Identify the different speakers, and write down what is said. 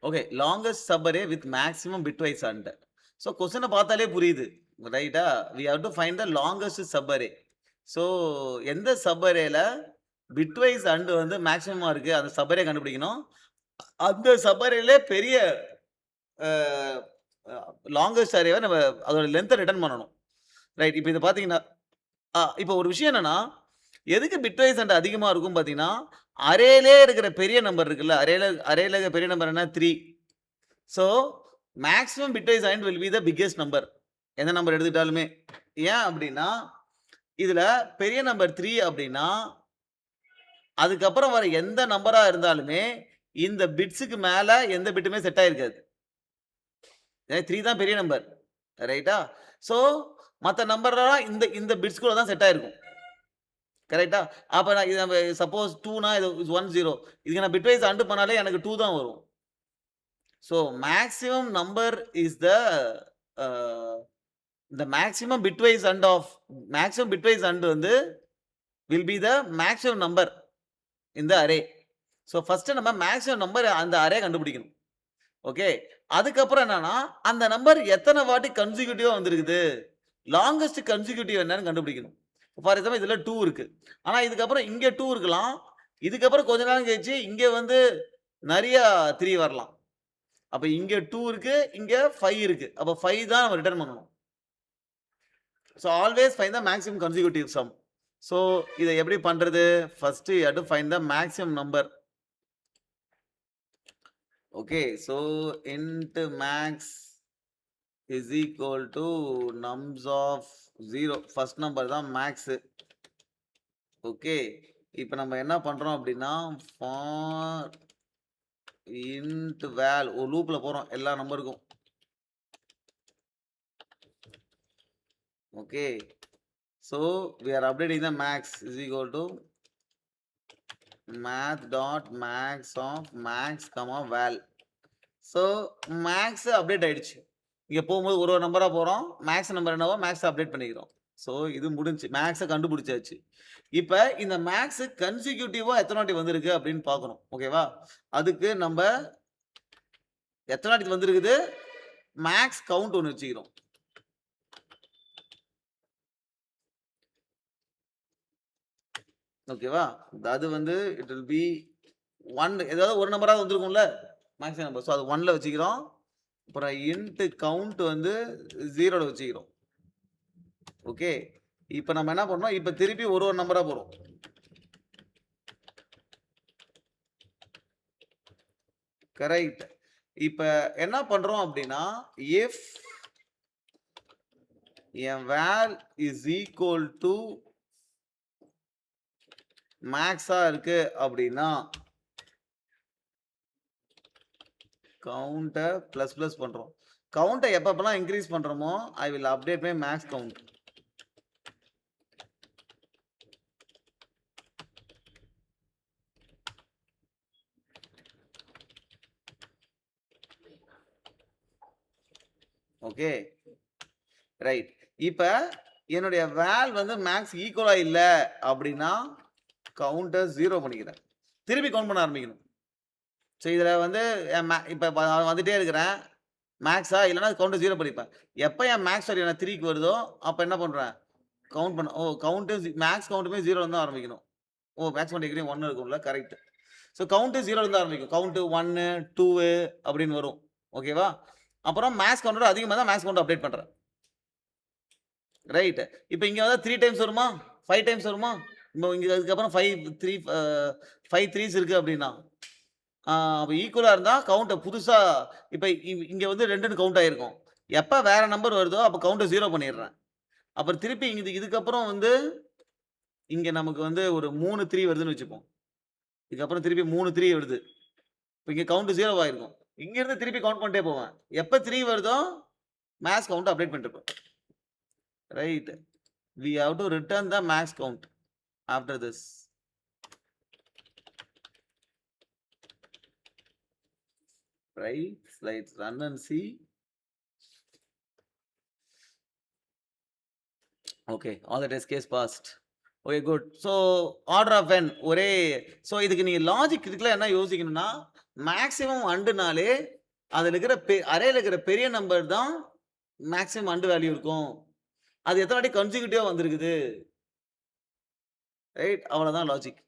Speaker 1: Okay. Longest sub array with maximum bitwise and. So கொஸ்டின பார்த்தாலே புரியுது. ரைட்டா? We have to find the longest sub array. So எந்த சப் அரேல பிட்வைஸ் அண்ட் வந்து மேக்ஸிமமா இருக்கு. அந்த சப் அரே கண்டுபிடிக்கணும். அந்த சப் அரேல பெரிய அ லாங்கஸ்ட் அரேவ நம்ம அதோட லென்த்த ரிட்டர்ன் பண்ணணும். ரைட். இப்ப இத பார்த்தீங்கன்னா, இப்ப ஒரு விஷயம் என்னன்னா, எதுக்கு பிட்வைஸ் அண்ட் அதிகமா இருக்கும் பார்த்தீங்கன்னா, அரேலயே இருக்கிற பெரிய நம்பர் இருக்குல்ல. அரேல இருக்கிற பெரிய நம்பர் என்ன? 3. So, maximum bitwise and will be the biggest number. எந்த நம்பர் எடுத்துக்கிட்டாலுமே. ஏன் அப்டின்னா, இதுல பெரிய நம்பர் 3 அப்டின்னா, அதுக்கப்புறம் வர எந்த நம்பரா இருந்தாலுமே, இந்த பிட்ஸுக்கு மேல எந்த பிட்டுமே செட் ஆயிருக்காது. 3 தான் பெரிய நம்பர். ரைட்டா? ஸோ, மத்த நம்பர்லாம் இந்த இந்த பிட்ஸ்குள்ள தான் செட் ஆயிருக்கும். கரெக்ட்டா? அப்ப நான் இது நம்ம சப்போஸ் 2னா இது 1 0. இதுக்கு நான் பிட்வைஸ் அண்ட் பண்ணாலே எனக்கு 2 தான் வரும். So, maximum number is a the maximum bitwise and of maximum bitwise and வந்து will be the maximum number in the array. So, first நம்ம மேக்ஸிமம் நம்பர் அந்த அரே கண்டுபிடிக்கணும். ஓகே. அதுக்கப்புறம் என்னன்னா, அந்த நம்பர் எத்தன வாட்டி கன்சிக்யூட்டிவா வந்திருக்குது. லாங்கஸ்ட் கன்சிக்யூட்டிவ் என்னன்னு கண்டுபிடிக்கணும். ஃபார் எக்ஸாம்பிள் இதுல 2 இருக்கு. ஆனா இதுக்கப்புறம் இங்க 2 இருக்கலாம். இதுக்கப்புறம் கொஞ்ச நேரம் கழிச்சு இங்க வந்து நெறைய 3 வரலாம். அப்ப இங்க 2 இருக்கு, இங்க 5 இருக்கு. அப்ப 5 தான் நம்ம ரிட்டர்ன் பண்ணணும். So always find the maximum consecutive sum. So இத எப்படி பண்றது? First you have to find the maximum number. Okay. So int max is equal to nums of 0. First number தான் மேக்ஸ். ஓகே. இப்ப நம்ம என்ன பண்றோம் அப்படின்னா, ஃபார் இன்ட் வேல் ஒரு லூப்ல போறோம் எல்லா நம்பருக்கும். Okay. So we are updating the max is equal to math dot max of max comma val. So max update ஆயிடுச்சு. இங்க போகும்போது ஒரு நம்பரா போறோம். மேக்ஸ் நம்பர் என்னவோ மேக்ஸ் அப்டேட் பண்ணிக்கிறோம். ஸோ இது முடிஞ்சுச்சு. மேக்ஸ கண்டுபிடிச்சாச்சு. இப்ப இந்த மேக்ஸ் கன்சிக்யூட்டிவா எத்தன வாட்டி வந்திருக்கு அப்படின்னு பார்க்கணும். ஓகேவா? அதுக்கு நம்ப எத்தன வாட்டி வந்திருக்குது? மேக்ஸ் கவுண்ட் ஒண்ணு வச்சுக்கிறோம். ஓகேவா? அது வந்து இட் வில் பி 1 ஏதாவது ஒரு நம்பராவது வந்திருக்கும்ல? Maximum number. ஸோ அது 1ல வச்சுக்கிறோம். அப்புறம் இன்ட் கவுண்ட் வந்து 0ல வச்சுக்கிறோம். ஓகே. இப்ப நம்ம என்ன பண்றோம்? இப்ப திருப்பி ஒரு ஒரு நம்பரா போறோம். கரெக்ட். இப்ப என்ன பண்றோம் அப்படின்னா, இஃப் என் val is equal to மேக்ஸா இருக்கு அப்படின்னா, கவுண்ட்ட பிளஸ் பண்றோம். கவுண்ட்ட எப்பப்பலாம் இன்கிரீஸ் பண்றோமோ, I will update my max count. Okay. Right. இப்ப என்னுடைய வேல் வந்து மேக்ஸ் ஈக்குவலா இல்ல அப்படின்னா, கவுண்ட்ட 0 பண்ணிக்கிறேன். திருப்பி கவுண்ட் பண்ண ஆரம்பிக்கணும். ஸோ இதுல வந்து இப்ப வந்துட்டே இருக்கிறேன். மேக்ஸா இல்லன்னா கவுண்ட்ட 0 பண்ணிப்பேன். எப்ப என் மேக்ஸ் வேல்யூ எனக்கு 3க்கு வருதோ, அப்ப என்ன பண்றேன்? கவுண்ட் பண்ண கவுண்ட் மேக்ஸ் கவுண்ட்டுமே 0ல இருந்து தான் ஆரம்பிக்கணும். மேக்ஸ் கவுண்ட் ஏற்கனவே 1 இருக்கும்ல. கரெக்ட். ஸோ கவுண்ட் 0ல இருந்து ஆரம்பிக்கும். கவுண்ட் 1, 2 அப்படின்னு வரும். ஓகேவா? அப்புறம் மேக்ஸ் கவுண்டோட அதிகமா தான் மேக்ஸ் கவுண்ட் அப்டேட் பண்றேன். ரைட். இப்ப இங்க வந்தா 3 டைம்ஸ் வருமா? 5 டைம்ஸ் வருமா? இப்போ இங்க அதுக்கப்புறம் 5 3s இருக்கு அப்படின்னா, அப்ப ஈக்குவலா இருந்தா கவுண்ட்ட புதுசா இப்ப இங்க வந்து 2ன்னு கவுண்ட் ஆயிருக்கும். எப்ப வேற நம்பர் வருதோ அப்ப கவுண்ட்ட 0 பண்ணிடுறேன். அப்புறம் திருப்பி இதுக்கப்புறம் வந்து இங்க நமக்கு வந்து ஒரு 3 3 வருதுன்னு வச்சுப்போம். இதுக்கப்புறம் திருப்பி 3 3 வருது. இப்ப இங்க கவுண்ட் 0 ஆயிருக்கும். இங்க இருந்து திருப்பி கவுண்ட் பண்ணிட்டே போவேன். எப்ப 3 வருதோ மேக்ஸ் கவுண்ட் அப்டேட் பண்ணிட்டு இருப்பேன். Right. We have to return the max count after this. Right? Let's run and see. Okay, all the test case passed. Okay, good. So, order of n ஒரே so இதுக்கு நீங்க logic இதுக்குலாம் என்ன யோசிக்கணும்னா, maximum அண்டுனாலே, அதுல இருக்கிற அரேல இருக்கிற பெரிய நம்பர் தான் மேக்ஸிமம் அண்டு வேல்யூ இருக்கும். அது எத்தன வாட்டி கன்சிக்யூட்டிவா வந்திருக்குது. ரைட்? அவ்வளோதான் லாஜிக்.